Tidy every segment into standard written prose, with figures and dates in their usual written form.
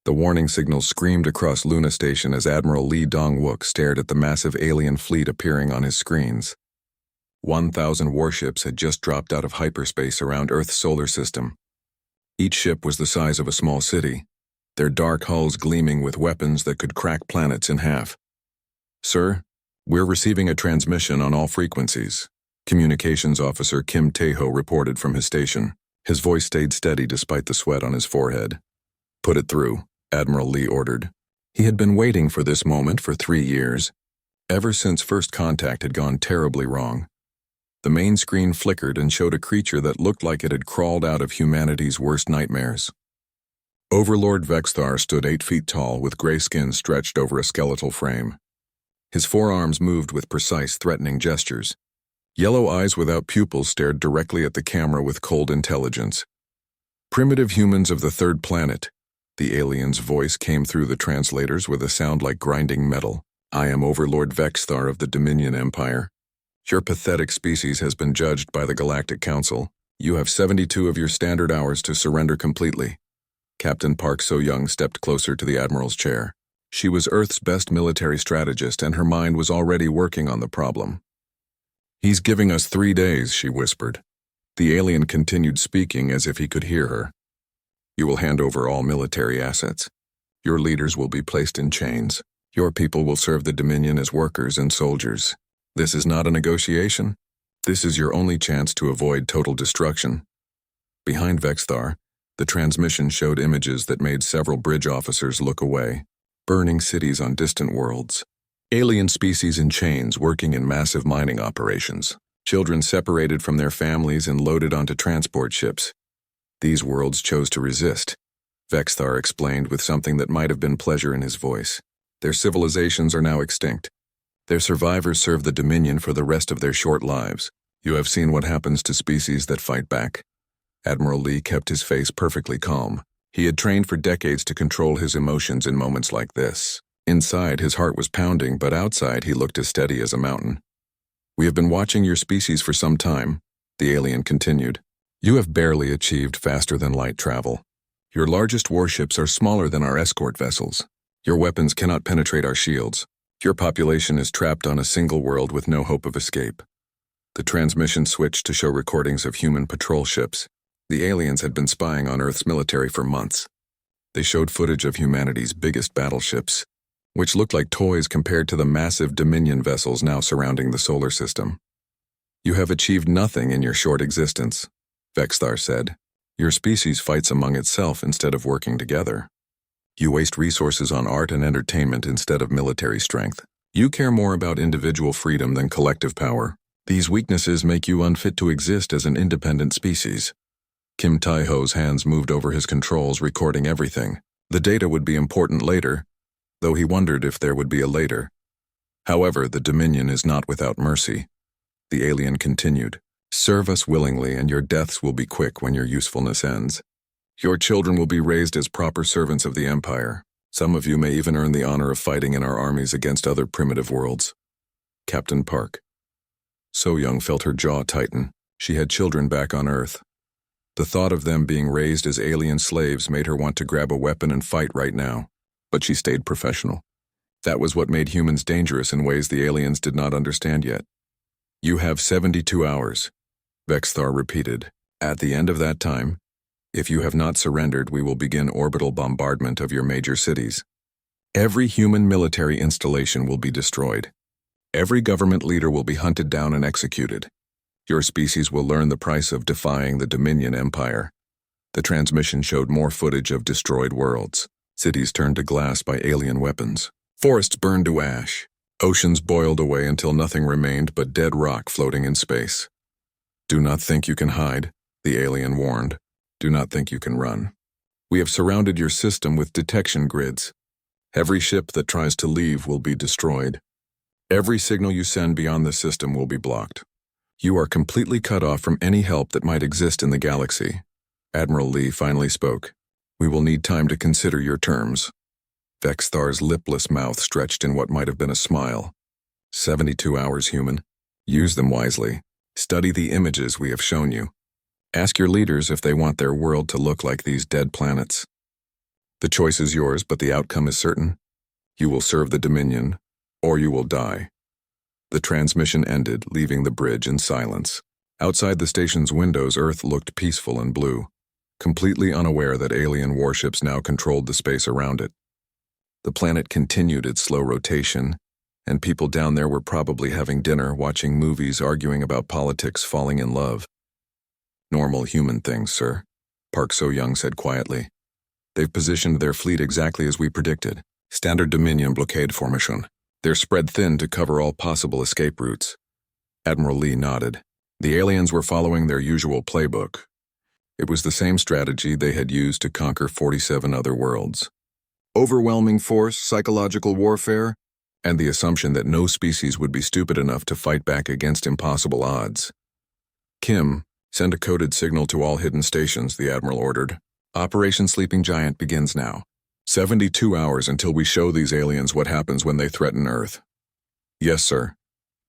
The warning signal screamed across Luna Station as Admiral Lee Dong-wook stared at the massive alien fleet appearing on his screens. 1,000 warships had just dropped out of hyperspace around Earth's solar system. Each ship was the size of a small city, their dark hulls gleaming with weapons that could crack planets in half. "Sir, we're receiving a transmission on all frequencies," Communications Officer Kim Tae-ho reported from his station. His voice stayed steady despite the sweat on his forehead. "Put it through," Admiral Lee ordered. He had been waiting for this moment for 3 years, ever since first contact had gone terribly wrong. The main screen flickered and showed a creature that looked like it had crawled out of humanity's worst nightmares. Overlord Vexthar stood 8 feet tall with gray skin stretched over a skeletal frame. His forearms moved with precise, threatening gestures. Yellow eyes without pupils stared directly at the camera with cold intelligence. "Primitive humans of the third planet," the alien's voice came through the translators with a sound like grinding metal. "I am Overlord Vexthar of the Dominion Empire. Your pathetic species has been judged by the Galactic Council. You have 72 of your standard hours to surrender completely." Captain Park So-young stepped closer to the Admiral's chair. She was Earth's best military strategist, and her mind was already working on the problem. "He's giving us 3 days," she whispered. The alien continued speaking as if he could hear her. "You will hand over all military assets. Your leaders will be placed in chains. Your people will serve the Dominion as workers and soldiers. This is not a negotiation. This is your only chance to avoid total destruction." Behind Vexthar, the transmission showed images that made several bridge officers look away. Burning cities on distant worlds. Alien species in chains working in massive mining operations. Children separated from their families and loaded onto transport ships. These worlds chose to resist, Vexthar explained with something that might have been pleasure in his voice. Their civilizations are now extinct. Their survivors serve the Dominion for the rest of their short lives. You have seen what happens to species that fight back. Admiral Lee kept his face perfectly calm. He had trained for decades to control his emotions in moments like this. Inside, his heart was pounding, but outside, he looked as steady as a mountain. "We have been watching your species for some time," the alien continued. "You have barely achieved faster-than-light travel. Your largest warships are smaller than our escort vessels. Your weapons cannot penetrate our shields. Your population is trapped on a single world with no hope of escape." The transmission switched to show recordings of human patrol ships. The aliens had been spying on Earth's military for months. They showed footage of humanity's biggest battleships, which looked like toys compared to the massive Dominion vessels now surrounding the solar system. "You have achieved nothing in your short existence," Vexthar said. "Your species fights among itself instead of working together. You waste resources on art and entertainment instead of military strength. You care more about individual freedom than collective power. These weaknesses make you unfit to exist as an independent species." Kim Tae-ho's hands moved over his controls, recording everything. The data would be important later, though he wondered if there would be a later. "However, the Dominion is not without mercy," the alien continued. "Serve us willingly, and your deaths will be quick when your usefulness ends. Your children will be raised as proper servants of the Empire. Some of you may even earn the honor of fighting in our armies against other primitive worlds." Captain Park So-young felt her jaw tighten. She had children back on Earth. The thought of them being raised as alien slaves made her want to grab a weapon and fight right now. But she stayed professional. That was what made humans dangerous in ways the aliens did not understand yet. "You have 72 hours, Vexthar repeated. "At the end of that time, if you have not surrendered, we will begin orbital bombardment of your major cities. Every human military installation will be destroyed. Every government leader will be hunted down and executed. Your species will learn the price of defying the Dominion Empire." The transmission showed more footage of destroyed worlds. Cities turned to glass by alien weapons. Forests burned to ash. Oceans boiled away until nothing remained but dead rock floating in space. "Do not think you can hide," the alien warned. "Do not think you can run. We have surrounded your system with detection grids. Every ship that tries to leave will be destroyed. Every signal you send beyond the system will be blocked. You are completely cut off from any help that might exist in the galaxy." Admiral Lee finally spoke. "We will need time to consider your terms." Vexthar's lipless mouth stretched in what might have been a smile. 72 hours, human. Use them wisely. Study the images we have shown you. Ask your leaders if they want their world to look like these dead planets. The choice is yours, but the outcome is certain. You will serve the Dominion, or you will die. The transmission ended, leaving the bridge in silence. Outside the station's windows, Earth looked peaceful and blue, completely unaware that alien warships now controlled the space around it. The planet continued its slow rotation, and people down there were probably having dinner, watching movies, arguing about politics, falling in love. Normal human things, sir, Park So-young said quietly. They've positioned their fleet exactly as we predicted. Standard Dominion blockade formation. They're spread thin to cover all possible escape routes. Admiral Lee nodded. The aliens were following their usual playbook. It was the same strategy they had used to conquer 47 other worlds. Overwhelming force, psychological warfare, and the assumption that no species would be stupid enough to fight back against impossible odds. Kim, send a coded signal to all hidden stations, the Admiral ordered. Operation Sleeping Giant begins now. 72 hours until we show these aliens what happens when they threaten Earth. Yes, sir,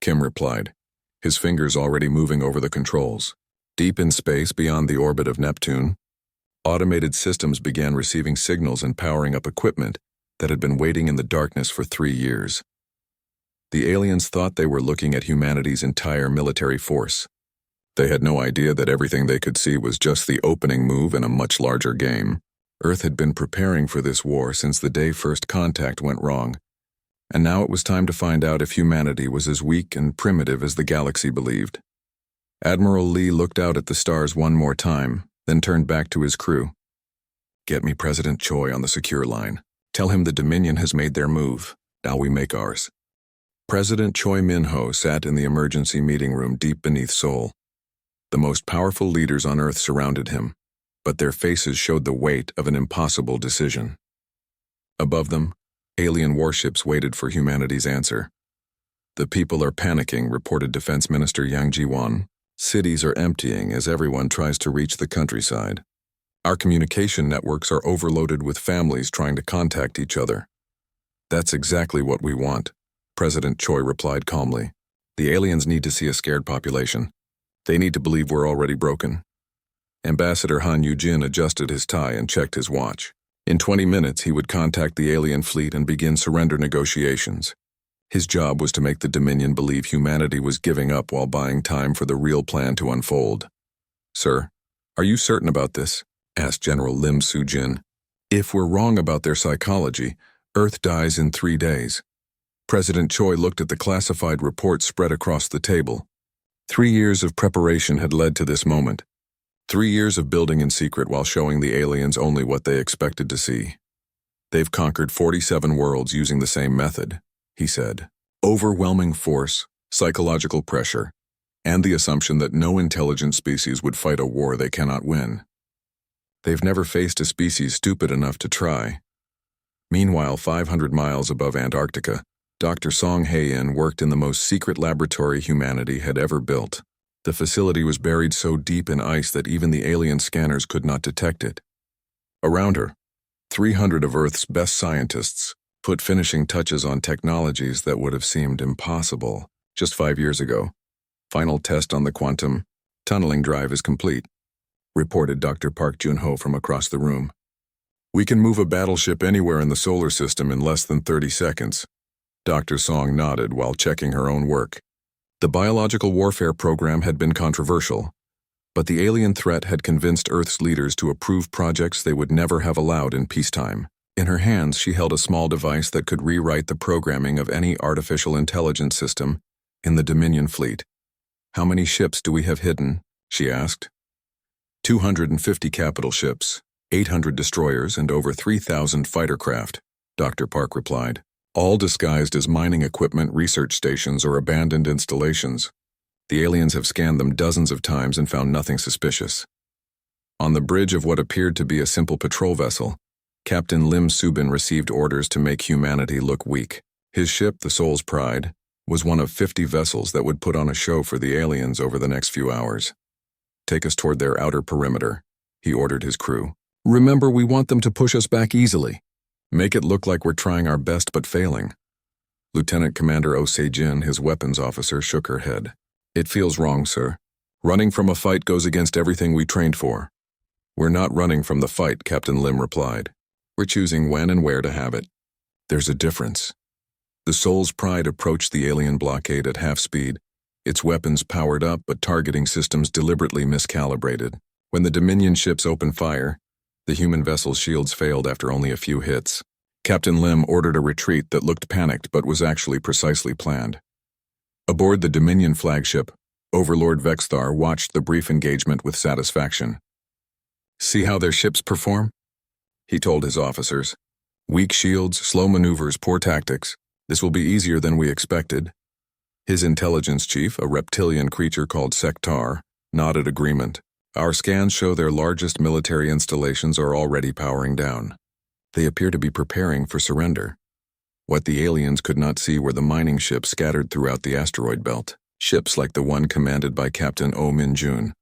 Kim replied, his fingers already moving over the controls. Deep in space beyond the orbit of Neptune, automated systems began receiving signals and powering up equipment that had been waiting in the darkness for 3 years. The aliens thought they were looking at humanity's entire military force. They had no idea that everything they could see was just the opening move in a much larger game. Earth had been preparing for this war since the day first contact went wrong, and now it was time to find out if humanity was as weak and primitive as the galaxy believed. Admiral Lee looked out at the stars one more time, then turned back to his crew. Get me President Choi on the secure line. Tell him the Dominion has made their move. Now we make ours. President Choi Min-ho sat in the emergency meeting room deep beneath Seoul. The most powerful leaders on Earth surrounded him, but their faces showed the weight of an impossible decision. Above them, alien warships waited for humanity's answer. The people are panicking, reported Defense Minister Yang Ji-won. Cities are emptying as everyone tries to reach the countryside. Our communication networks are overloaded with families trying to contact each other. That's exactly what we want, President Choi replied calmly. The aliens need to see a scared population. They need to believe we're already broken. Ambassador Han Yu-jin adjusted his tie and checked his watch. In 20 minutes, he would contact the alien fleet and begin surrender negotiations. His job was to make the Dominion believe humanity was giving up while buying time for the real plan to unfold. Sir, are you certain about this? Asked General Lim Soo-jin. If we're wrong about their psychology, Earth dies in 3 days. President Choi looked at the classified reports spread across the table. 3 years of preparation had led to this moment. 3 years of building in secret while showing the aliens only what they expected to see. They've conquered 47 worlds using the same method, he said. Overwhelming force, psychological pressure, and the assumption that no intelligent species would fight a war they cannot win. They've never faced a species stupid enough to try. Meanwhile, 500 miles above Antarctica, Dr. Song Hae-in worked in the most secret laboratory humanity had ever built. The facility was buried so deep in ice that even the alien scanners could not detect it. Around her, 300 of Earth's best scientists put finishing touches on technologies that would have seemed impossible just 5 years ago. Final test on the quantum tunneling drive is complete, reported Dr. Park Jun-ho from across the room. We can move a battleship anywhere in the solar system in less than 30 seconds. Dr. Song nodded while checking her own work. The biological warfare program had been controversial, but the alien threat had convinced Earth's leaders to approve projects they would never have allowed in peacetime. In her hands, she held a small device that could rewrite the programming of any artificial intelligence system in the Dominion fleet. How many ships do we have hidden? She asked. 250 capital ships, 800 destroyers, and over 3,000 fighter craft, Dr. Park replied. All disguised as mining equipment, research stations, or abandoned installations. The aliens have scanned them dozens of times and found nothing suspicious. On the bridge of what appeared to be a simple patrol vessel, Captain Lim Soo-bin received orders to make humanity look weak. His ship, the Soul's Pride, was one of 50 vessels that would put on a show for the aliens over the next few hours. Take us toward their outer perimeter, he ordered his crew. Remember, we want them to push us back easily. Make it look like we're trying our best but failing. Lieutenant Commander Oh Se-jin, his weapons officer, shook her head. It feels wrong, sir. Running from a fight goes against everything we trained for. We're not running from the fight, Captain Lim replied. We're choosing when and where to have it. There's a difference. The Soul's Pride approached the alien blockade at half speed, its weapons powered up but targeting systems deliberately miscalibrated. When the Dominion ships opened fire, the human vessel's shields failed after only a few hits. Captain Lim ordered a retreat that looked panicked but was actually precisely planned. Aboard the Dominion flagship, Overlord Vexthar watched the brief engagement with satisfaction. "See how their ships perform?" he told his officers. "Weak shields, slow maneuvers, poor tactics. This will be easier than we expected." His intelligence chief, a reptilian creature called Sectar, nodded agreement. "Our scans show their largest military installations are already powering down. They appear to be preparing for surrender." What the aliens could not see were the mining ships scattered throughout the asteroid belt. Ships like the one commanded by Captain Oh Min-jun,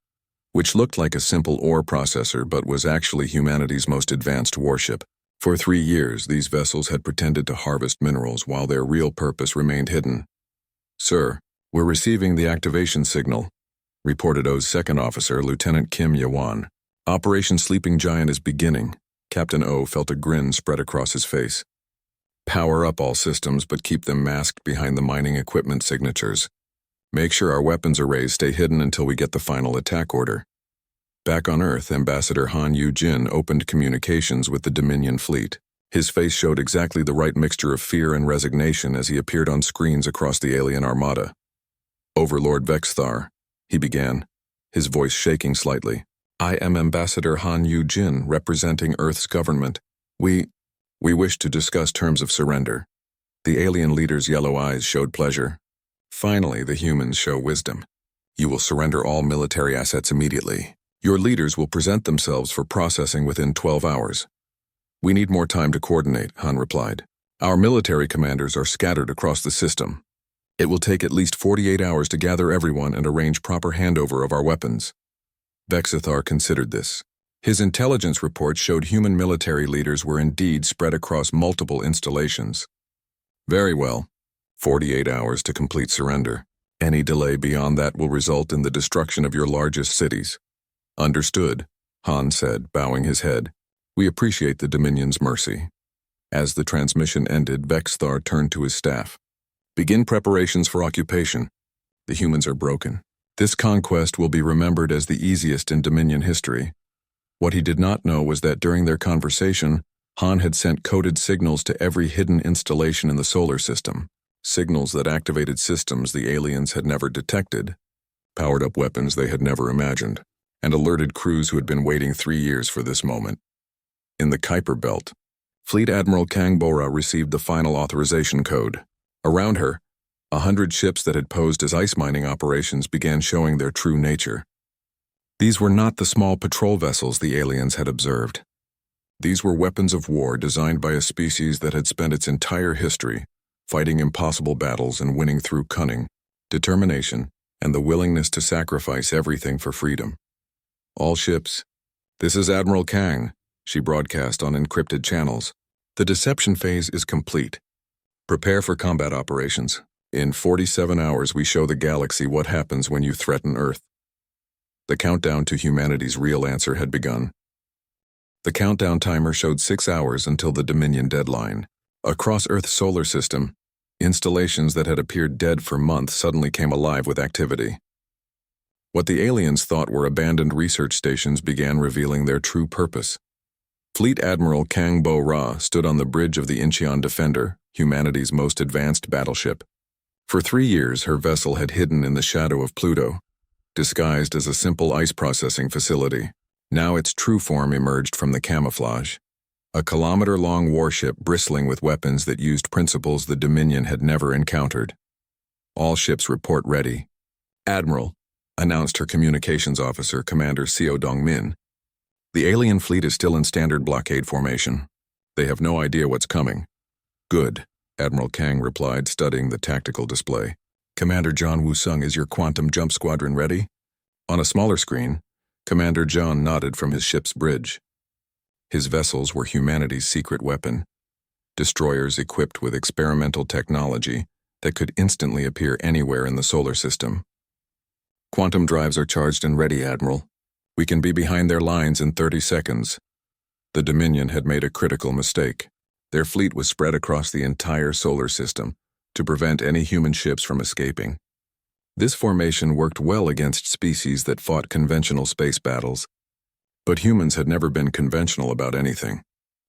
which looked like a simple ore processor but was actually humanity's most advanced warship. For 3 years, these vessels had pretended to harvest minerals while their real purpose remained hidden. "Sir, we're receiving the activation signal," reported O's second officer, Lieutenant Kim Yawan. "Operation Sleeping Giant is beginning." Captain O felt a grin spread across his face. "Power up all systems but keep them masked behind the mining equipment signatures. Make sure our weapons arrays stay hidden until we get the final attack order." Back on Earth, Ambassador Han Yu-jin opened communications with the Dominion fleet. His face showed exactly the right mixture of fear and resignation as he appeared on screens across the alien armada. "Overlord Vexthar," he began, his voice shaking slightly. "I am Ambassador Han Yu-jin, representing Earth's government. We wish to discuss terms of surrender." The alien leader's yellow eyes showed pleasure. "Finally, the humans show wisdom. You will surrender all military assets immediately. Your leaders will present themselves for processing within 12 hours. "We need more time to coordinate," Han replied. "Our military commanders are scattered across the system. It will take at least 48 hours to gather everyone and arrange proper handover of our weapons." Vexithar considered this. His intelligence reports showed human military leaders were indeed spread across multiple installations. "Very well. 48 hours to complete surrender. Any delay beyond that will result in the destruction of your largest cities." "Understood," Han said, bowing his head. "We appreciate the Dominion's mercy." As the transmission ended, Vexthar turned to his staff. "Begin preparations for occupation. The humans are broken. This conquest will be remembered as the easiest in Dominion history." What he did not know was that during their conversation, Han had sent coded signals to every hidden installation in the solar system. Signals that activated systems the aliens had never detected, powered up weapons they had never imagined, and alerted crews who had been waiting 3 years for this moment. In the Kuiper Belt, Fleet Admiral Kang Bora received the final authorization code. Around her, 100 ships that had posed as ice mining operations began showing their true nature. These were not the small patrol vessels the aliens had observed. These were weapons of war designed by a species that had spent its entire history fighting impossible battles and winning through cunning, determination, and the willingness to sacrifice everything for freedom. "All ships, this is Admiral Kang," she broadcast on encrypted channels. "The deception phase is complete. Prepare for combat operations. In 47 hours we show the galaxy what happens when you threaten Earth." The countdown to humanity's real answer had begun. The countdown timer showed 6 hours until the Dominion deadline. Across Earth's solar system, installations that had appeared dead for months suddenly came alive with activity. What the aliens thought were abandoned research stations began revealing their true purpose. Fleet Admiral Kang Bo-ra stood on the bridge of the Incheon Defender, humanity's most advanced battleship. For 3 years, her vessel had hidden in the shadow of Pluto, disguised as a simple ice processing facility. Now its true form emerged from the camouflage. A kilometer-long warship bristling with weapons that used principles the Dominion had never encountered. "All ships report ready." "Admiral," announced her communications officer, Commander Seo Dong-min. "The alien fleet is still in standard blockade formation. They have no idea what's coming." "Good," Admiral Kang replied, studying the tactical display. "Commander John Woo-sung, is your quantum jump squadron ready?" On a smaller screen, Commander John nodded from his ship's bridge. His vessels were humanity's secret weapon, destroyers equipped with experimental technology that could instantly appear anywhere in the solar system. "Quantum drives are charged and ready, Admiral. We can be behind their lines in 30 seconds. The Dominion had made a critical mistake. Their fleet was spread across the entire solar system to prevent any human ships from escaping. This formation worked well against species that fought conventional space battles. But humans had never been conventional about anything.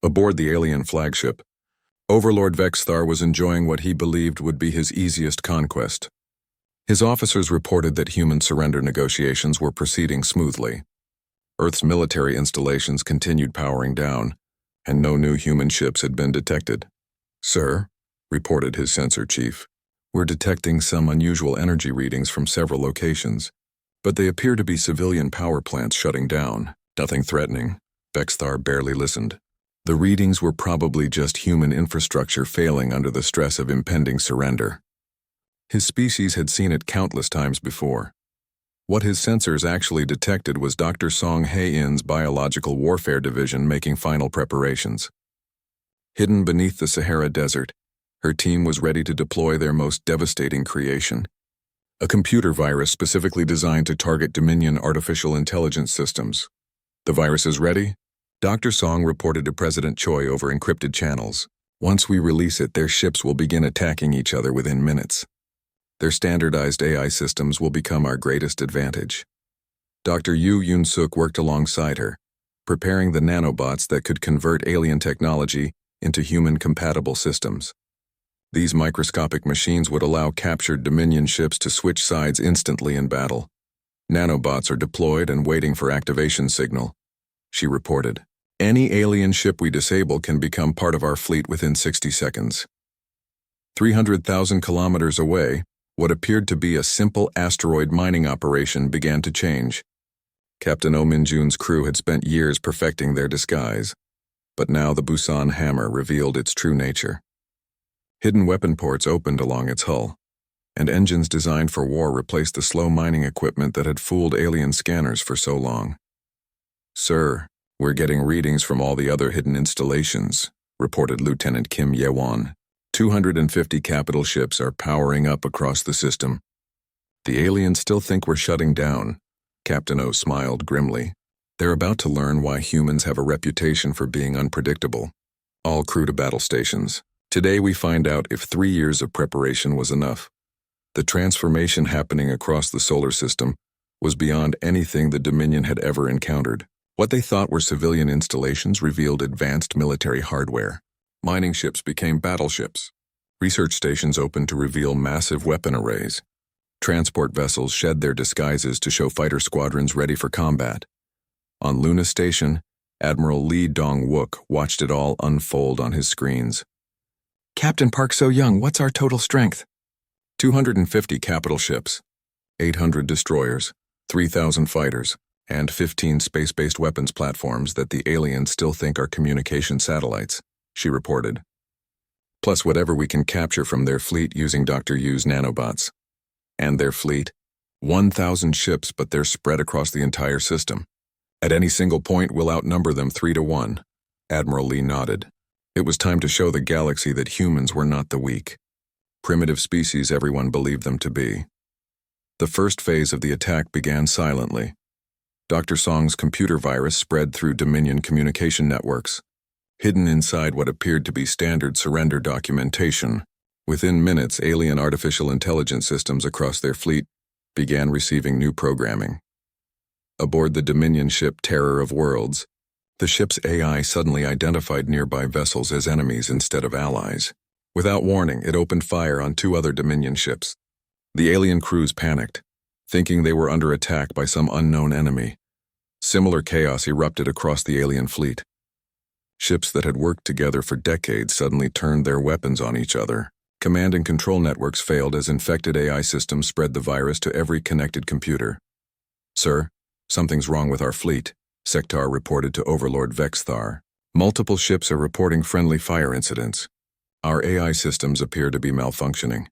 Aboard the alien flagship, Overlord Vexthar was enjoying what he believed would be his easiest conquest. His officers reported that human surrender negotiations were proceeding smoothly. Earth's military installations continued powering down, and no new human ships had been detected. "Sir," reported his sensor chief, "we're detecting some unusual energy readings from several locations, but they appear to be civilian power plants shutting down. Nothing threatening." Vexthar barely listened. The readings were probably just human infrastructure failing under the stress of impending surrender. His species had seen it countless times before. What his sensors actually detected was Dr. Song Hae-in's biological warfare division making final preparations. Hidden beneath the Sahara Desert, her team was ready to deploy their most devastating creation, a computer virus specifically designed to target Dominion artificial intelligence systems. "The virus is ready?" Dr. Song reported to President Choi over encrypted channels. "Once we release it, their ships will begin attacking each other within minutes. Their standardized AI systems will become our greatest advantage." Dr. Yu Yun-suk worked alongside her, preparing the nanobots that could convert alien technology into human-compatible systems. These microscopic machines would allow captured Dominion ships to switch sides instantly in battle. "Nanobots are deployed and waiting for activation signal," she reported. "Any alien ship we disable can become part of our fleet within 60 seconds. 300,000 kilometers away, what appeared to be a simple asteroid mining operation began to change. Captain Oh Min-jun's crew had spent years perfecting their disguise, but now the Busan hammer revealed its true nature. Hidden weapon ports opened along its hull, and engines designed for war replaced the slow mining equipment that had fooled alien scanners for so long. "Sir, we're getting readings from all the other hidden installations," reported Lieutenant Kim Ye-won. 250 capital ships are powering up across the system. "The aliens still think we're shutting down," Captain O smiled grimly. "They're about to learn why humans have a reputation for being unpredictable. All crew to battle stations. Today we find out if 3 years of preparation was enough." The transformation happening across the solar system was beyond anything the Dominion had ever encountered. What they thought were civilian installations revealed advanced military hardware. Mining ships became battleships. Research stations opened to reveal massive weapon arrays. Transport vessels shed their disguises to show fighter squadrons ready for combat. On Luna Station, Admiral Lee Dong-wook watched it all unfold on his screens. "Captain Park So-young, what's our total strength?" 250 capital ships, 800 destroyers, 3,000 fighters, and 15 space-based weapons platforms that the aliens still think are communication satellites, she reported. "Plus whatever we can capture from their fleet using Dr. Yu's nanobots." "And their fleet? 1,000 ships, but they're spread across the entire system. At any single point, we'll outnumber them 3-1. Admiral Lee nodded. It was time to show the galaxy that humans were not the weak, primitive species everyone believed them to be. The first phase of the attack began silently. Dr. Song's computer virus spread through Dominion communication networks, hidden inside what appeared to be standard surrender documentation. Within minutes, alien artificial intelligence systems across their fleet began receiving new programming. Aboard the Dominion ship Terror of Worlds, the ship's AI suddenly identified nearby vessels as enemies instead of allies. Without warning, it opened fire on 2 other Dominion ships. The alien crews panicked, thinking they were under attack by some unknown enemy. Similar chaos erupted across the alien fleet. Ships that had worked together for decades suddenly turned their weapons on each other. Command and control networks failed as infected AI systems spread the virus to every connected computer. "Sir, something's wrong with our fleet," Sektar reported to Overlord Vexthar. "Multiple ships are reporting friendly fire incidents. Our AI systems appear to be malfunctioning."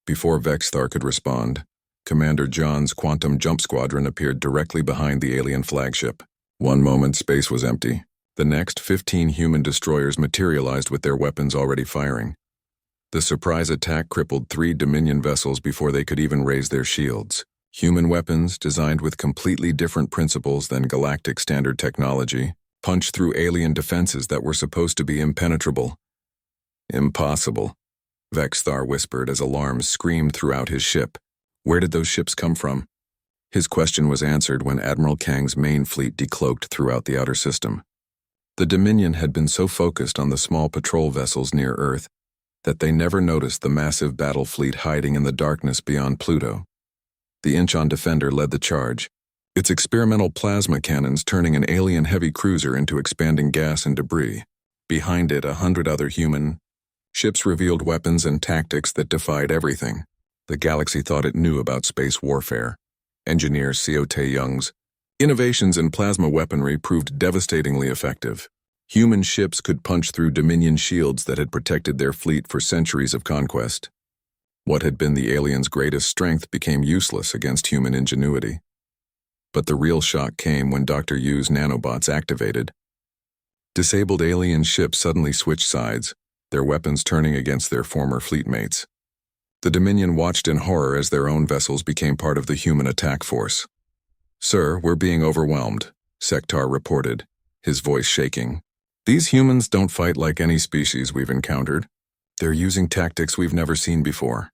Before Vexthar could respond, Commander John's Quantum Jump Squadron appeared directly behind the alien flagship. One moment, space was empty. The next, 15 human destroyers materialized with their weapons already firing. The surprise attack crippled 3 Dominion vessels before they could even raise their shields. Human weapons, designed with completely different principles than galactic standard technology, punch through alien defenses that were supposed to be impenetrable. Impossible, Vexthar whispered as alarms screamed throughout his ship. Where did those ships come from? His question was answered when Admiral Kang's main fleet decloaked throughout the outer system. The Dominion had been so focused on the small patrol vessels near Earth that they never noticed the massive battle fleet hiding in the darkness beyond Pluto. The Inchon Defender led the charge, its experimental plasma cannons turning an alien heavy cruiser into expanding gas and debris. Behind it, 100 other human ships revealed weapons and tactics that defied everything the galaxy thought it knew about space warfare. Engineer Seo Tae-young's innovations in plasma weaponry proved devastatingly effective. Human ships could punch through Dominion shields that had protected their fleet for centuries of conquest. What had been the aliens' greatest strength became useless against human ingenuity. But the real shock came when Dr. Yu's nanobots activated. Disabled alien ships suddenly switched sides, their weapons turning against their former fleetmates. The Dominion watched in horror as their own vessels became part of the human attack force. "Sir, we're being overwhelmed," Sektar reported, his voice shaking. "These humans don't fight like any species we've encountered. They're using tactics we've never seen before."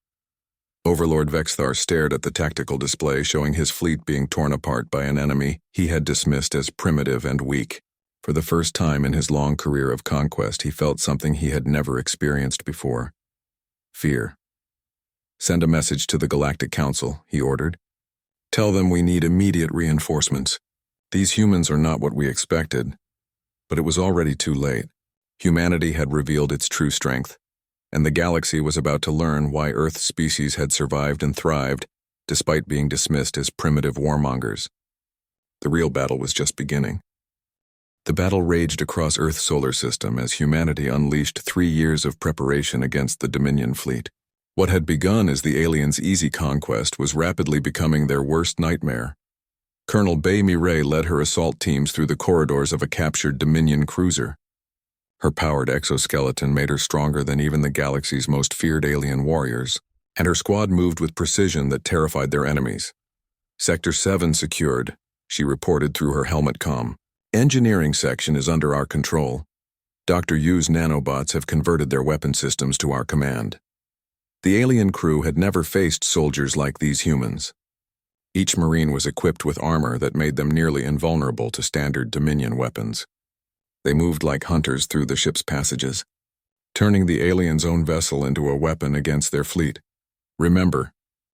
Overlord Vexthar stared at the tactical display showing his fleet being torn apart by an enemy he had dismissed as primitive and weak. For the first time in his long career of conquest, he felt something he had never experienced before. Fear. "Send a message to the Galactic Council," he ordered. "Tell them we need immediate reinforcements. These humans are not what we expected." But it was already too late. Humanity had revealed its true strength, and the galaxy was about to learn why Earth's species had survived and thrived, despite being dismissed as primitive warmongers. The real battle was just beginning. The battle raged across Earth's solar system as humanity unleashed 3 years of preparation against the Dominion fleet. What had begun as the aliens' easy conquest was rapidly becoming their worst nightmare. Colonel Bae Mireille led her assault teams through the corridors of a captured Dominion cruiser. Her powered exoskeleton made her stronger than even the galaxy's most feared alien warriors, and her squad moved with precision that terrified their enemies. "Sector 7 secured," she reported through her helmet comm. "Engineering section is under our control. Dr. Yu's nanobots have converted their weapon systems to our command." The alien crew had never faced soldiers like these humans. Each Marine was equipped with armor that made them nearly invulnerable to standard Dominion weapons. They moved like hunters through the ship's passages, turning the aliens' own vessel into a weapon against their fleet. "Remember,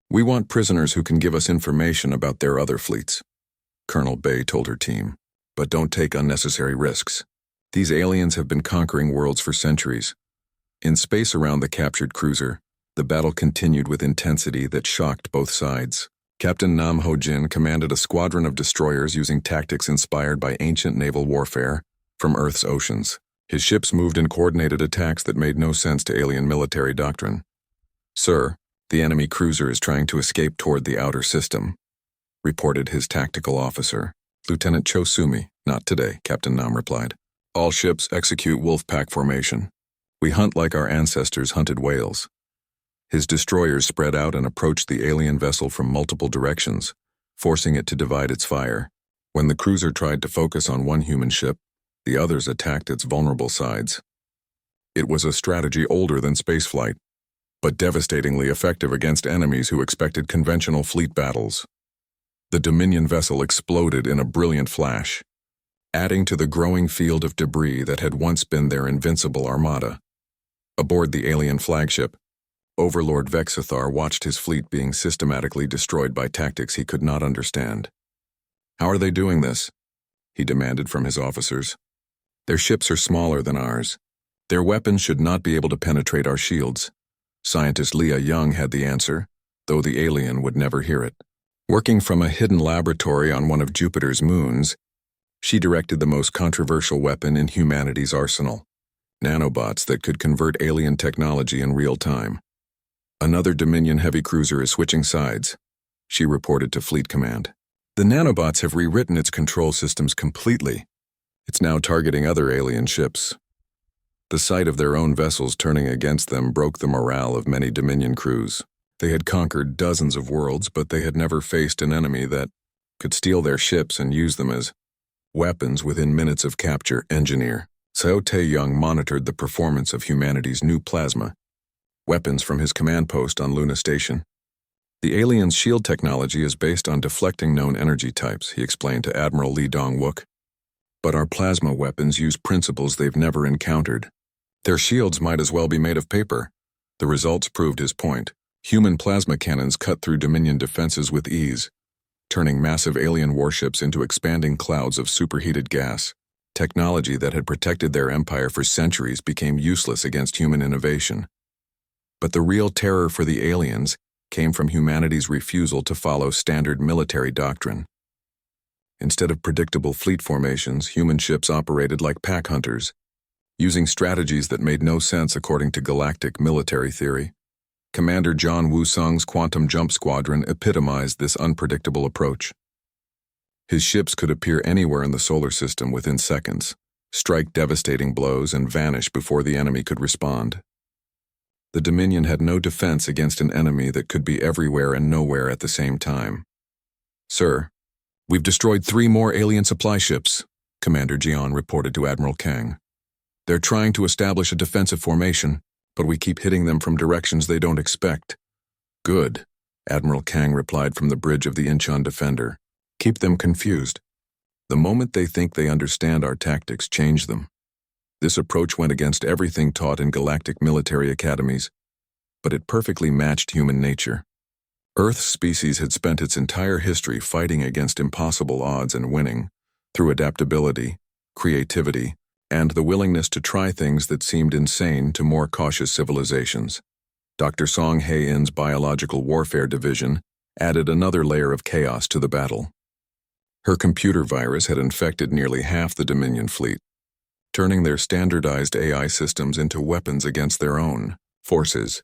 we want prisoners who can give us information about their other fleets," Colonel Bae told her team. "But don't take unnecessary risks. These aliens have been conquering worlds for centuries." In space around the captured cruiser, the battle continued with intensity that shocked both sides. Captain Nam Ho-jin commanded a squadron of destroyers using tactics inspired by ancient naval warfare from Earth's oceans. His ships moved in coordinated attacks that made no sense to alien military doctrine. "Sir, the enemy cruiser is trying to escape toward the outer system," reported his tactical officer. "Lieutenant Cho Sumi, not today," Captain Nam replied. "All ships execute wolf-pack formation. We hunt like our ancestors hunted whales." His destroyers spread out and approached the alien vessel from multiple directions, forcing it to divide its fire. When the cruiser tried to focus on one human ship, the others attacked its vulnerable sides. It was a strategy older than spaceflight, but devastatingly effective against enemies who expected conventional fleet battles. The Dominion vessel exploded in a brilliant flash, adding to the growing field of debris that had once been their invincible armada. Aboard the alien flagship, Overlord Vexthar watched his fleet being systematically destroyed by tactics he could not understand. "How are they doing this?" he demanded from his officers. "Their ships are smaller than ours. Their weapons should not be able to penetrate our shields." Scientist Leah Young had the answer, though the alien would never hear it. Working from a hidden laboratory on one of Jupiter's moons, she directed the most controversial weapon in humanity's arsenal: nanobots that could convert alien technology in real time. "Another Dominion heavy cruiser is switching sides," she reported to Fleet Command. "The nanobots have rewritten its control systems completely. It's now targeting other alien ships." The sight of their own vessels turning against them broke the morale of many Dominion crews. They had conquered dozens of worlds, but they had never faced an enemy that could steal their ships and use them as weapons within minutes of capture. Engineer Sao Tae-young monitored the performance of humanity's new plasma weapons from his command post on Luna Station. The aliens' shield technology is based on deflecting known energy types, he explained to Admiral Lee Dong-wook. But our plasma weapons use principles they've never encountered. Their shields might as well be made of paper. The results proved his point. Human plasma cannons cut through Dominion defenses with ease, turning massive alien warships into expanding clouds of superheated gas. Technology that had protected their empire for centuries became useless against human innovation. But the real terror for the aliens came from humanity's refusal to follow standard military doctrine. Instead of predictable fleet formations, human ships operated like pack hunters, using strategies that made no sense according to galactic military theory. Commander John Woo-sung's Quantum Jump Squadron epitomized this unpredictable approach. His ships could appear anywhere in the solar system within seconds, strike devastating blows, and vanish before the enemy could respond. The Dominion had no defense against an enemy that could be everywhere and nowhere at the same time. "Sir, we've destroyed 3 more alien supply ships," Commander Jian reported to Admiral Kang. "They're trying to establish a defensive formation, but we keep hitting them from directions they don't expect." "Good," Admiral Kang replied from the bridge of the Incheon Defender. "Keep them confused. The moment they think they understand our tactics, change them." This approach went against everything taught in galactic military academies, but it perfectly matched human nature. Earth's species had spent its entire history fighting against impossible odds and winning, through adaptability, creativity, and the willingness to try things that seemed insane to more cautious civilizations. Dr. Song Hae-in's Biological Warfare Division added another layer of chaos to the battle. Her computer virus had infected nearly half the Dominion fleet, turning their standardized AI systems into weapons against their own forces.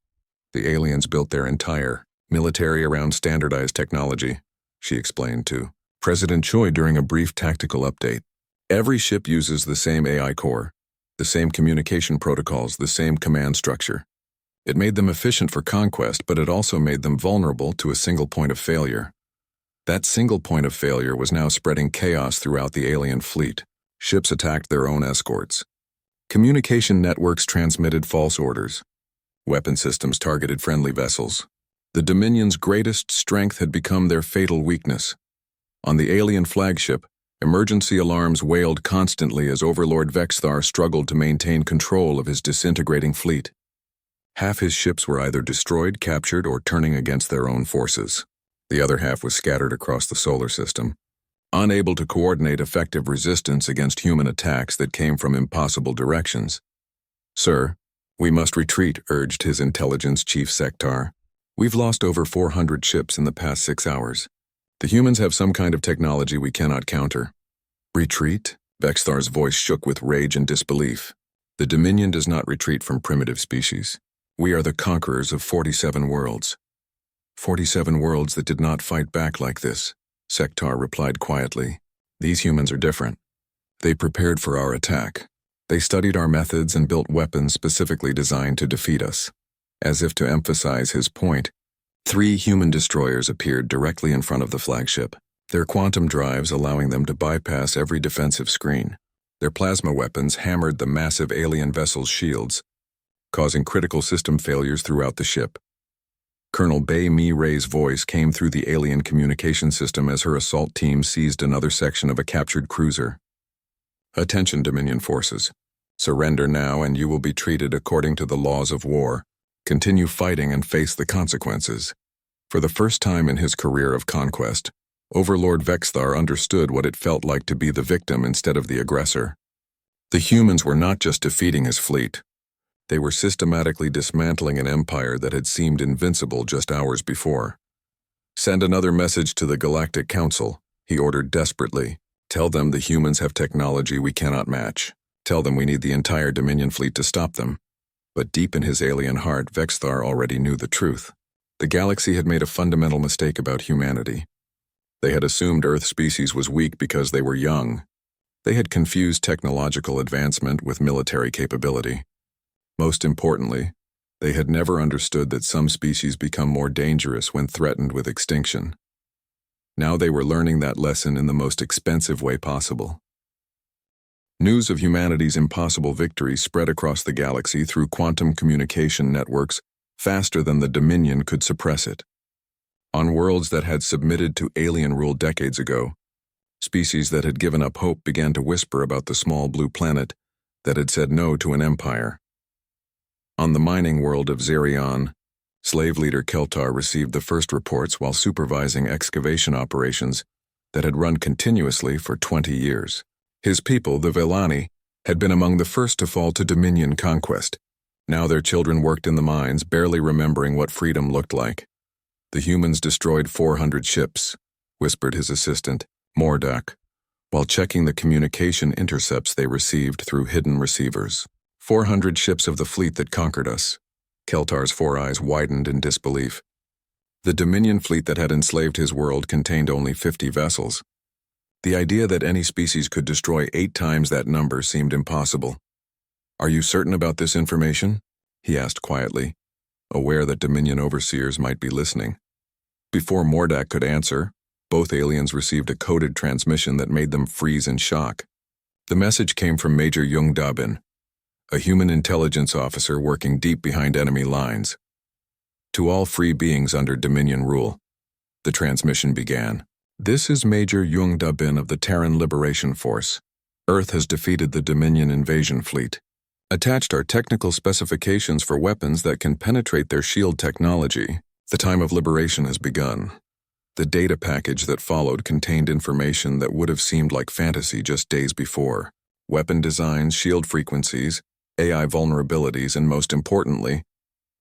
The aliens built their entire military around standardized technology, she explained to President Choi during a brief tactical update. Every ship uses the same AI core, the same communication protocols, the same command structure. It made them efficient for conquest, but it also made them vulnerable to a single point of failure. That single point of failure was now spreading chaos throughout the alien fleet. Ships attacked their own escorts. Communication networks transmitted false orders. Weapon systems targeted friendly vessels. The Dominion's greatest strength had become their fatal weakness. On the alien flagship, emergency alarms wailed constantly as Overlord Vexthar struggled to maintain control of his disintegrating fleet. Half his ships were either destroyed, captured, or turning against their own forces. The other half was scattered across the solar system, unable to coordinate effective resistance against human attacks that came from impossible directions. "Sir, we must retreat," urged his intelligence chief Sektar. "We've lost over 400 ships in the past 6 hours. The humans have some kind of technology we cannot counter." "Retreat?" Vexthar's voice shook with rage and disbelief. "The Dominion does not retreat from primitive species. We are the conquerors of 47 worlds. 47 worlds that did not fight back like this," Sektar replied quietly. "These humans are different. They prepared for our attack. They studied our methods and built weapons specifically designed to defeat us." As if to emphasize his point, 3 human destroyers appeared directly in front of the flagship, their quantum drives allowing them to bypass every defensive screen. Their plasma weapons hammered the massive alien vessel's shields, causing critical system failures throughout the ship. Colonel Bae Mi-rae's voice came through the alien communication system as her assault team seized another section of a captured cruiser. "Attention, Dominion forces. Surrender now and you will be treated according to the laws of war. Continue fighting and face the consequences." For the first time in his career of conquest, Overlord Vexthar understood what it felt like to be the victim instead of the aggressor. The humans were not just defeating his fleet. They were systematically dismantling an empire that had seemed invincible just hours before. "Send another message to the Galactic Council," he ordered desperately. "Tell them the humans have technology we cannot match. Tell them we need the entire Dominion fleet to stop them." But deep in his alien heart, Vexthar already knew the truth. The galaxy had made a fundamental mistake about humanity. They had assumed Earth species was weak because they were young. They had confused technological advancement with military capability. Most importantly, they had never understood that some species become more dangerous when threatened with extinction. Now they were learning that lesson in the most expensive way possible. News of humanity's impossible victory spread across the galaxy through quantum communication networks faster than the Dominion could suppress it. On worlds that had submitted to alien rule decades ago, species that had given up hope began to whisper about the small blue planet that had said no to an empire. On the mining world of Zerion, slave leader Keltar received the first reports while supervising excavation operations that had run continuously for 20 years. His people, the Vellani, had been among the first to fall to Dominion conquest. Now their children worked in the mines, barely remembering what freedom looked like. The humans destroyed 400 ships, whispered his assistant, Mordak, while checking the communication intercepts they received through hidden receivers. 400 ships of the fleet that conquered us. Keltar's four eyes widened in disbelief. The Dominion fleet that had enslaved his world contained only 50 vessels. The idea that any species could destroy 8 times that number seemed impossible. "Are you certain about this information?" he asked quietly, aware that Dominion overseers might be listening. Before Mordak could answer, both aliens received a coded transmission that made them freeze in shock. The message came from Major Jung Dabin, a human intelligence officer working deep behind enemy lines. To all free beings under Dominion rule, the transmission began. "This is Major Jung Dabin of the Terran Liberation Force. Earth has defeated the Dominion invasion fleet. Attached are technical specifications for weapons that can penetrate their shield technology. The time of liberation has begun." The data package that followed contained information that would have seemed like fantasy just days before. Weapon designs, shield frequencies, AI vulnerabilities, and most importantly,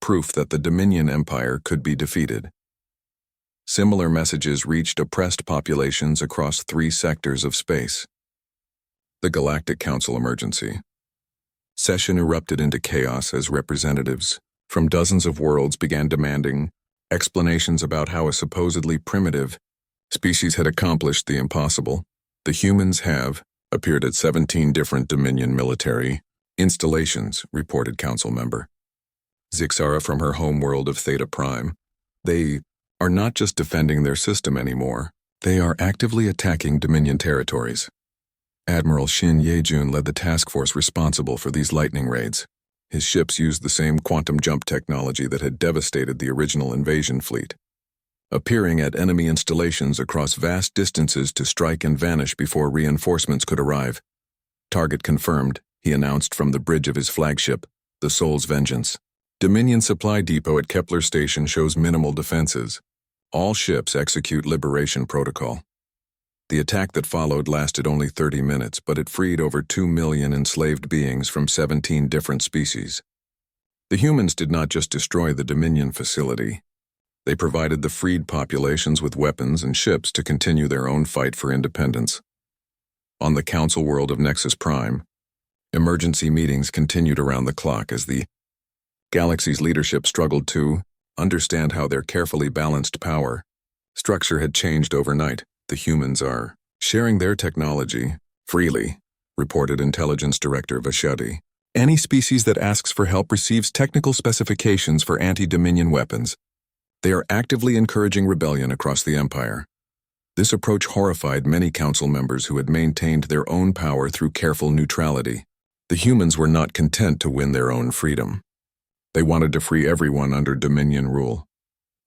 proof that the Dominion Empire could be defeated. Similar messages reached oppressed populations across 3 sectors of space. The Galactic Council emergency. Session erupted into chaos as representatives from dozens of worlds began demanding explanations about how a supposedly primitive species had accomplished the impossible. "The humans have appeared at 17 different Dominion military installations," reported council member Zixara from her homeworld of Theta Prime. "They are not just defending their system anymore, they are actively attacking Dominion territories." Admiral Shin Yejun led the task force responsible for these lightning raids. His ships used the same quantum jump technology that had devastated the original invasion fleet, appearing at enemy installations across vast distances to strike and vanish before reinforcements could arrive. "Target confirmed," he announced from the bridge of his flagship, the Soul's Vengeance. "Dominion supply depot at Kepler Station shows minimal defenses. All ships execute liberation protocol." The attack that followed lasted only 30 minutes, but it freed over 2 million enslaved beings from 17 different species. The humans did not just destroy the Dominion facility. They provided the freed populations with weapons and ships to continue their own fight for independence. On the council world of Nexus Prime, emergency meetings continued around the clock as the galaxy's leadership struggled to understand how their carefully balanced power structure had changed overnight. "The humans are sharing their technology freely," reported Intelligence Director Vashadi. "Any species that asks for help receives technical specifications for anti-Dominion weapons. They are actively encouraging rebellion across the Empire." This approach horrified many council members who had maintained their own power through careful neutrality. The humans were not content to win their own freedom. They wanted to free everyone under Dominion rule.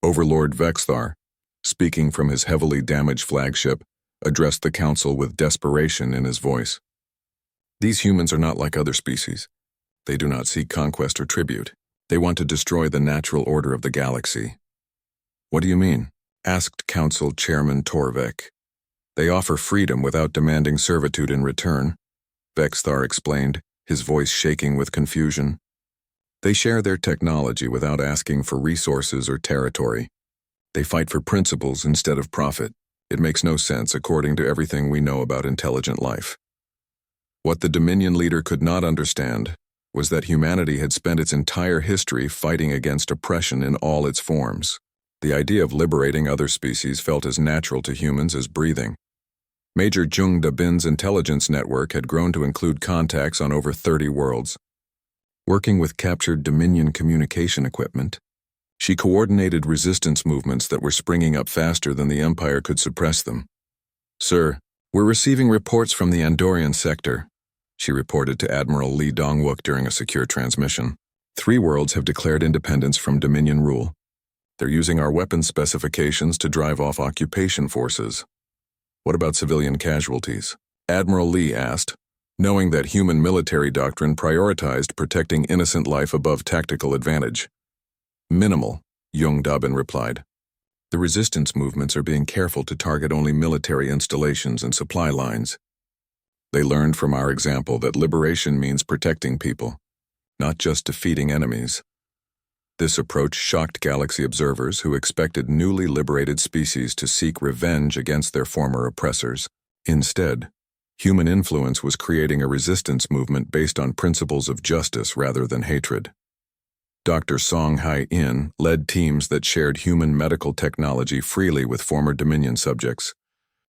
Overlord Vexthar, speaking from his heavily damaged flagship, addressed the council with desperation in his voice. "These humans are not like other species. They do not seek conquest or tribute. They want to destroy the natural order of the galaxy." "What do you mean?" asked Council Chairman Torvik. "They offer freedom without demanding servitude in return," Vexthar explained, his voice shaking with confusion. "They share their technology without asking for resources or territory. They fight for principles instead of profit. It makes no sense according to everything we know about intelligent life." What the Dominion leader could not understand was that humanity had spent its entire history fighting against oppression in all its forms. The idea of liberating other species felt as natural to humans as breathing. Major Jung Dabin's intelligence network had grown to include contacts on over 30 worlds. Working with captured Dominion communication equipment, she coordinated resistance movements that were springing up faster than the Empire could suppress them. "Sir, we're receiving reports from the Andorian sector. she reported to Admiral Lee Dong-wook during a secure transmission. 3 worlds have declared independence from Dominion rule. They're using our weapons specifications to drive off occupation forces. What about civilian casualties? Admiral Lee asked, knowing that human military doctrine prioritized protecting innocent life above tactical advantage. Minimal, Jung Dabin replied. The resistance movements are being careful to target only military installations and supply lines. They learned from our example that liberation means protecting people, not just defeating enemies. This approach shocked galaxy observers who expected newly liberated species to seek revenge against their former oppressors. Instead, human influence was creating a resistance movement based on principles of justice rather than hatred. Dr. Song Hai-in led teams that shared human medical technology freely with former Dominion subjects,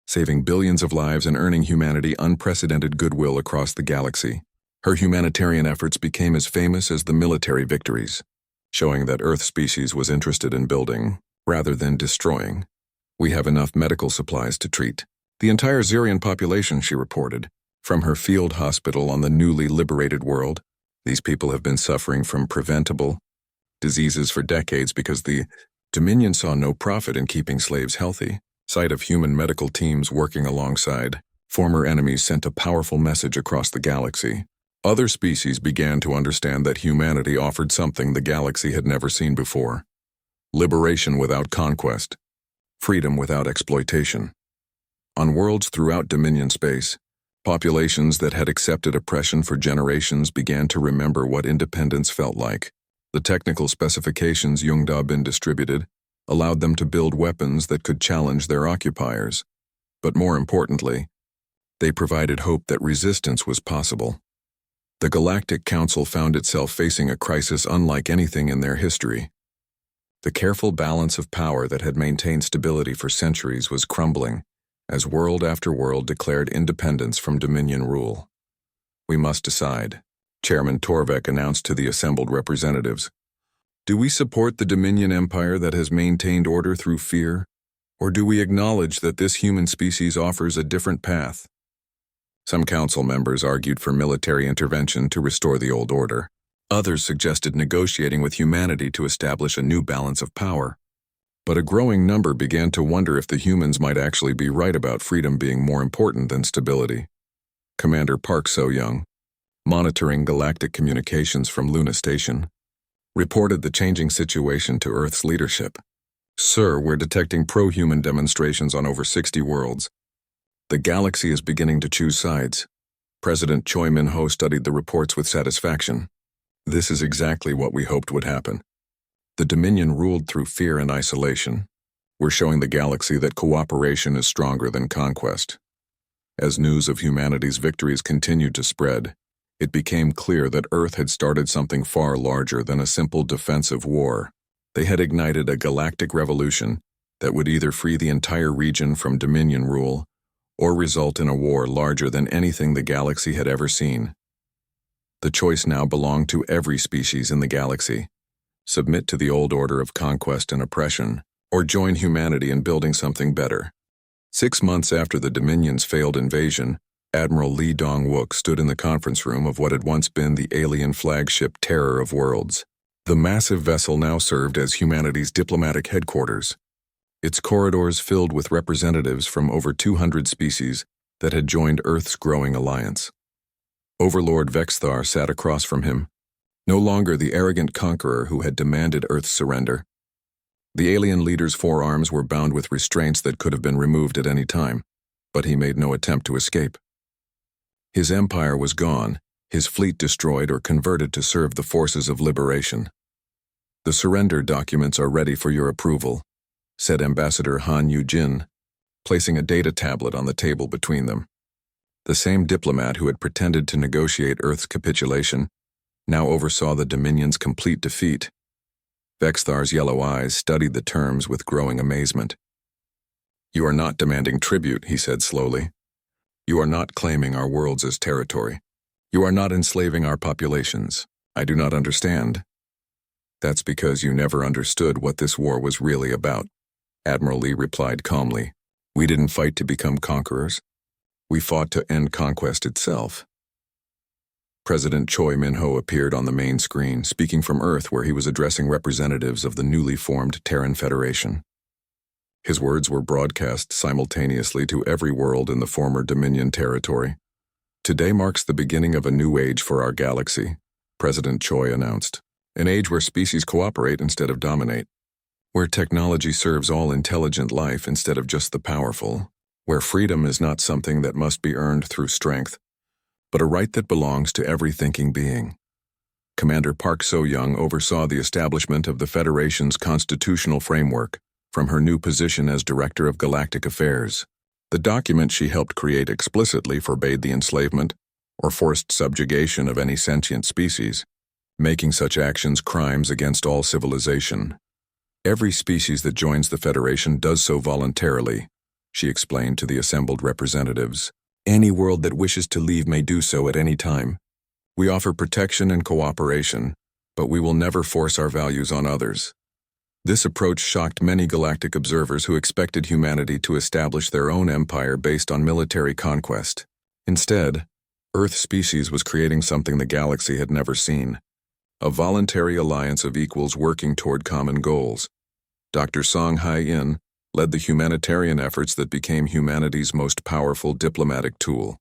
saving billions of lives and earning humanity unprecedented goodwill across the galaxy. Her humanitarian efforts became as famous as the military victories, showing that Earth species was interested in building, rather than destroying. We have enough medical supplies to treat the entire Xerian population, she reported, from her field hospital on the newly liberated world. These people have been suffering from preventable diseases for decades because the Dominion saw no profit in keeping slaves healthy. Sight of human medical teams working alongside former enemies sent a powerful message across the galaxy. Other species began to understand that humanity offered something the galaxy had never seen before. Liberation without conquest. Freedom without exploitation. On worlds throughout Dominion space, populations that had accepted oppression for generations began to remember what independence felt like. The technical specifications Jung Dabin distributed allowed them to build weapons that could challenge their occupiers. But more importantly, they provided hope that resistance was possible. The Galactic Council found itself facing a crisis unlike anything in their history. The careful balance of power that had maintained stability for centuries was crumbling, as world after world declared independence from Dominion rule. We must decide, Chairman Torvek announced to the assembled representatives. Do we support the Dominion Empire that has maintained order through fear, or do we acknowledge that this human species offers a different path? Some council members argued for military intervention to restore the old order. Others suggested negotiating with humanity to establish a new balance of power. But a growing number began to wonder if the humans might actually be right about freedom being more important than stability. Commander Park So-young, monitoring galactic communications from Luna Station, reported the changing situation to Earth's leadership. Sir, we're detecting pro-human demonstrations on over 60 worlds. The galaxy is beginning to choose sides. President Choi Min-ho studied the reports with satisfaction. This is exactly what we hoped would happen. The Dominion ruled through fear and isolation. We're showing the galaxy that cooperation is stronger than conquest. As news of humanity's victories continued to spread, it became clear that Earth had started something far larger than a simple defensive war. They had ignited a galactic revolution that would either free the entire region from Dominion rule or result in a war larger than anything the galaxy had ever seen. The choice now belonged to every species in the galaxy. Submit to the old order of conquest and oppression, or join humanity in building something better. 6 months after the Dominion's failed invasion, Admiral Lee Dong-wook stood in the conference room of what had once been the alien flagship Terror of Worlds. The massive vessel now served as humanity's diplomatic headquarters, its corridors filled with representatives from over 200 species that had joined Earth's growing alliance. Overlord Vexthar sat across from him, no longer the arrogant conqueror who had demanded Earth's surrender. The alien leader's forearms were bound with restraints that could have been removed at any time, but he made no attempt to escape. His empire was gone, his fleet destroyed or converted to serve the forces of liberation. The surrender documents are ready for your approval, said Ambassador Han Yu-jin, placing a data tablet on the table between them. The same diplomat who had pretended to negotiate Earth's capitulation now oversaw the Dominion's complete defeat. Vexthar's yellow eyes studied the terms with growing amazement. You are not demanding tribute, he said slowly. You are not claiming our worlds as territory. You are not enslaving our populations. I do not understand. That's because you never understood what this war was really about. Admiral Lee replied calmly. We didn't fight to become conquerors. We fought to end conquest itself. President Choi Min-ho appeared on the main screen, speaking from Earth where he was addressing representatives of the newly formed Terran Federation. His words were broadcast simultaneously to every world in the former Dominion territory. Today marks the beginning of a new age for our galaxy, President Choi announced. An age where species cooperate instead of dominate, where technology serves all intelligent life instead of just the powerful, where freedom is not something that must be earned through strength, but a right that belongs to every thinking being. Commander Park So-young oversaw the establishment of the Federation's constitutional framework from her new position as Director of Galactic Affairs. The document she helped create explicitly forbade the enslavement or forced subjugation of any sentient species, making such actions crimes against all civilization. Every species that joins the Federation does so voluntarily, she explained to the assembled representatives. Any world that wishes to leave may do so at any time. We offer protection and cooperation, but we will never force our values on others. This approach shocked many galactic observers who expected humanity to establish their own empire based on military conquest. Instead, Earth species was creating something the galaxy had never seen. A voluntary alliance of equals working toward common goals. Dr. Song Hai-in led the humanitarian efforts that became humanity's most powerful diplomatic tool.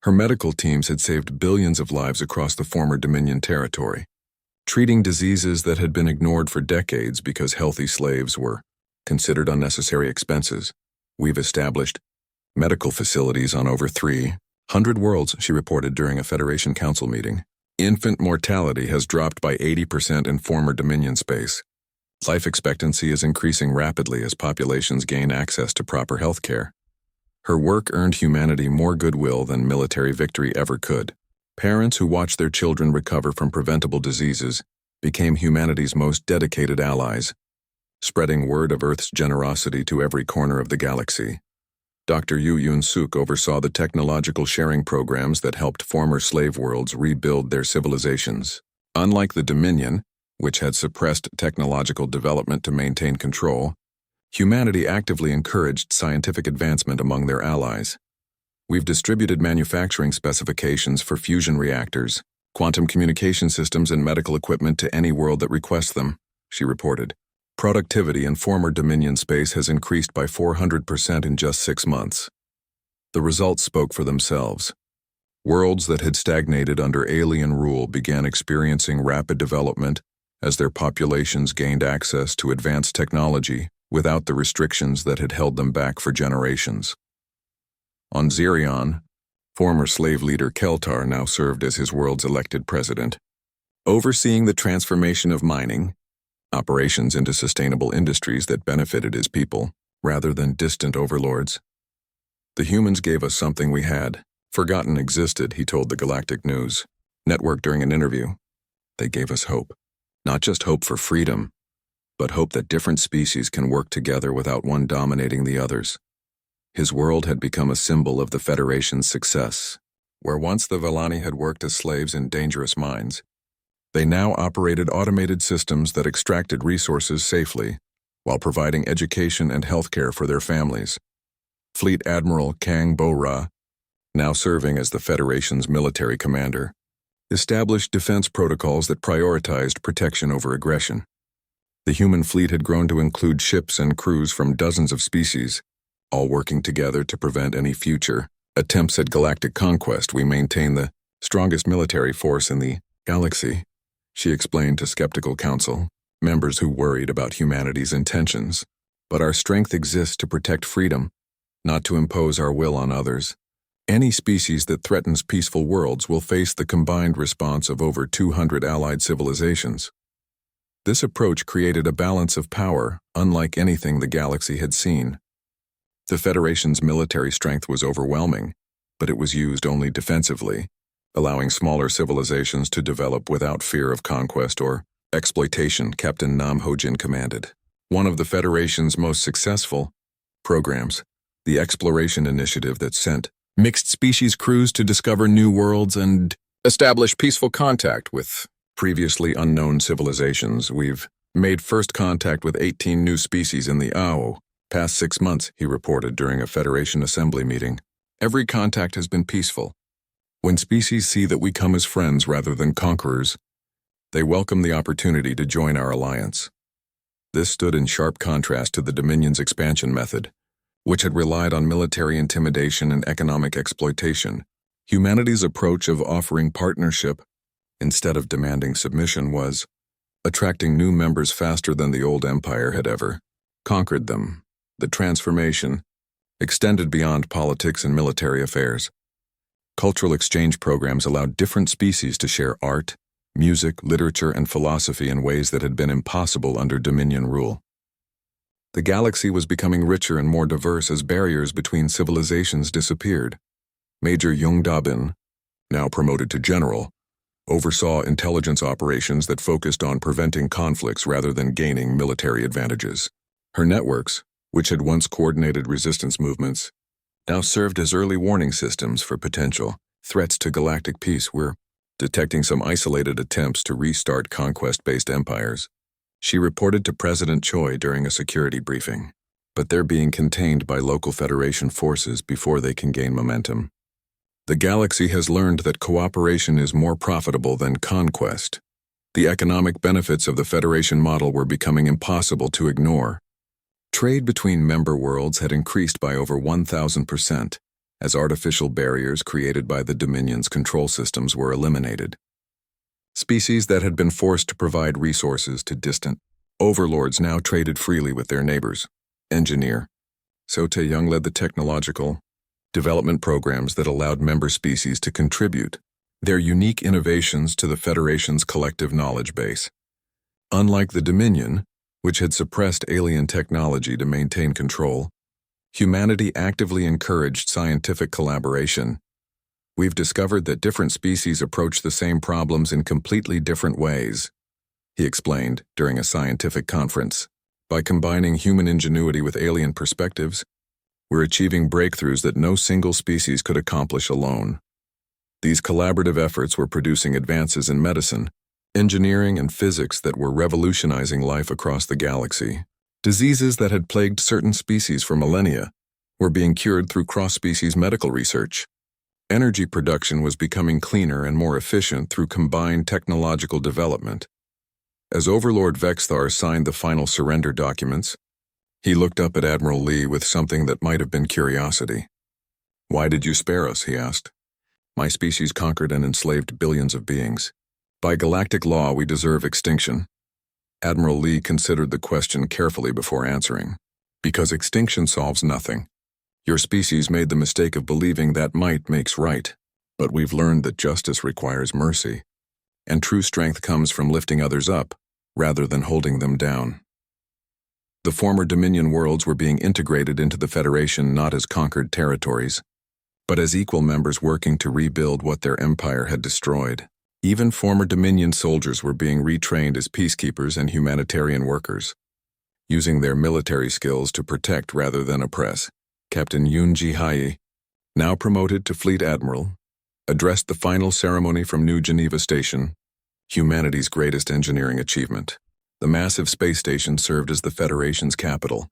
Her medical teams had saved billions of lives across the former Dominion territory, treating diseases that had been ignored for decades because healthy slaves were considered unnecessary expenses. We've established medical facilities on over 300 worlds, she reported during a Federation Council meeting. Infant mortality has dropped by 80% in former Dominion space. Life expectancy is increasing rapidly as populations gain access to proper health care. Her work earned humanity more goodwill than military victory ever could. Parents who watched their children recover from preventable diseases became humanity's most dedicated allies, spreading word of Earth's generosity to every corner of the galaxy. Dr. Yu Yun-suk oversaw the technological sharing programs that helped former slave worlds rebuild their civilizations. Unlike the Dominion, which had suppressed technological development to maintain control, humanity actively encouraged scientific advancement among their allies. We've distributed manufacturing specifications for fusion reactors, quantum communication systems, and medical equipment to any world that requests them, she reported. Productivity in former Dominion space has increased by 400% in just 6 months. The results spoke for themselves. Worlds that had stagnated under alien rule began experiencing rapid development as their populations gained access to advanced technology without the restrictions that had held them back for generations. On Zirion, former slave leader Keltar now served as his world's elected president, overseeing the transformation of mining, operations into sustainable industries that benefited his people, rather than distant overlords. The humans gave us something we had forgotten existed, he told the Galactic News Network during an interview. They gave us hope. Not just hope for freedom, but hope that different species can work together without one dominating the others. His world had become a symbol of the Federation's success. Where once the Vellani had worked as slaves in dangerous mines, they now operated automated systems that extracted resources safely while providing education and healthcare for their families. Fleet Admiral Kang Bo-ra, now serving as the Federation's military commander, established defense protocols that prioritized protection over aggression. The human fleet had grown to include ships and crews from dozens of species, all working together to prevent any future attempts at galactic conquest. We maintain the strongest military force in the galaxy, she explained to skeptical council, members who worried about humanity's intentions. But our strength exists to protect freedom, not to impose our will on others. Any species that threatens peaceful worlds will face the combined response of over 200 allied civilizations. This approach created a balance of power unlike anything the galaxy had seen. The Federation's military strength was overwhelming, but it was used only defensively, allowing smaller civilizations to develop without fear of conquest or exploitation, Captain Nam Ho-jin commanded. One of the Federation's most successful programs, the Exploration Initiative that sent mixed-species crews to discover new worlds and establish peaceful contact with previously unknown civilizations. We've made first contact with 18 new species in the past 6 months, he reported during a Federation Assembly meeting. Every contact has been peaceful. When species see that we come as friends rather than conquerors, they welcome the opportunity to join our alliance. This stood in sharp contrast to the Dominion's expansion method, which had relied on military intimidation and economic exploitation. Humanity's approach of offering partnership instead of demanding submission was attracting new members faster than the old empire had ever conquered them. The transformation extended beyond politics and military affairs. Cultural exchange programs allowed different species to share art, music, literature, and philosophy in ways that had been impossible under Dominion rule. The galaxy was becoming richer and more diverse as barriers between civilizations disappeared. Major Jung Dabin, now promoted to general, oversaw intelligence operations that focused on preventing conflicts rather than gaining military advantages. Her networks, which had once coordinated resistance movements, now served as early warning systems for potential threats to galactic peace. Were detecting some isolated attempts to restart conquest-based empires. She reported to President Choi during a security briefing, but they're being contained by local Federation forces before they can gain momentum. The galaxy has learned that cooperation is more profitable than conquest. The economic benefits of the Federation model were becoming impossible to ignore. Trade between member worlds had increased by over 1,000% as artificial barriers created by the Dominion's control systems were eliminated. Species that had been forced to provide resources to distant overlords now traded freely with their neighbors. Engineer So Tae-young led the technological development programs that allowed member species to contribute their unique innovations to the Federation's collective knowledge base. Unlike the Dominion, which had suppressed alien technology to maintain control, humanity actively encouraged scientific collaboration. We've discovered that different species approach the same problems in completely different ways, he explained during a scientific conference. By combining human ingenuity with alien perspectives, we're achieving breakthroughs that no single species could accomplish alone. These collaborative efforts were producing advances in medicine, engineering, and physics that were revolutionizing life across the galaxy. Diseases that had plagued certain species for millennia were being cured through cross-species medical research. Energy production was becoming cleaner and more efficient through combined technological development. As Overlord Vexthar signed the final surrender documents, he looked up at Admiral Lee with something that might have been curiosity. "Why did you spare us?" he asked. "My species conquered and enslaved billions of beings. By galactic law, we deserve extinction." Admiral Lee considered the question carefully before answering. "Because extinction solves nothing. Your species made the mistake of believing that might makes right. But we've learned that justice requires mercy, and true strength comes from lifting others up, rather than holding them down." The former Dominion worlds were being integrated into the Federation not as conquered territories, but as equal members working to rebuild what their empire had destroyed. Even former Dominion soldiers were being retrained as peacekeepers and humanitarian workers, using their military skills to protect rather than oppress. Captain Yoon Ji-hae, now promoted to Fleet Admiral, addressed the final ceremony from New Geneva Station, humanity's greatest engineering achievement. The massive space station served as the Federation's capital,